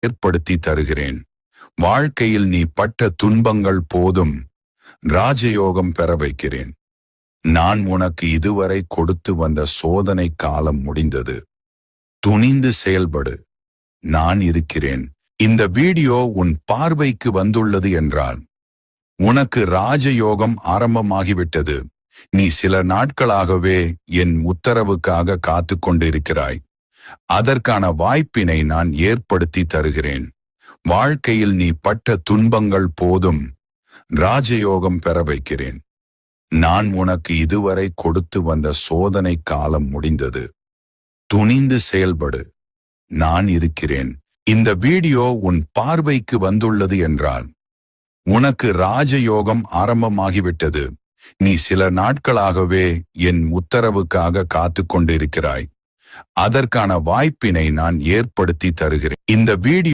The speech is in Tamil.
ஏற்படுத்தி தருகிறேன். வாழ்க்கையில் நீ பட்ட துன்பங்கள் போதும், ராஜயோகம் பெற வைக்கிறேன். நான் உனக்கு இதுவரை கொடுத்து வந்த சோதனை காலம் முடிந்தது. துணிந்து செயல்படு, நான் இருக்கிறேன். இந்த வீடியோ உன் பார்வைக்கு வந்துள்ளது என்றால் உனக்கு ராஜயோகம் ஆரம்பமாகிவிட்டது. நீ சில நாட்களாகவே என் உத்தரவுக்காக காத்து கொண்டிருக்கிறாய். அதற்கான வாய்ப்பினை நான் ஏற்படுத்தி தருகிறேன். வாழ்க்கையில் நீ பட்ட துன்பங்கள் போதும், ராஜயோகம் பெற வைக்கிறேன். நான் உனக்கு இதுவரை கொடுத்து வந்த சோதனை காலம் முடிந்தது. துணிந்து செயல்படு, நான் இருக்கிறேன். இந்த வீடியோ உன் பார்வைக்கு வந்துள்ளது என்றால் உனக்கு ராஜயோகம் ஆரம்பமாகிவிட்டது. நீ சில நாட்களாகவே என் உத்தரவுக்காக காத்து கொண்டிருக்கிறாய். அதற்கான வாய்ப்பினை நான் ஏற்படுத்தி தருகிறேன். இந்த வீடியோ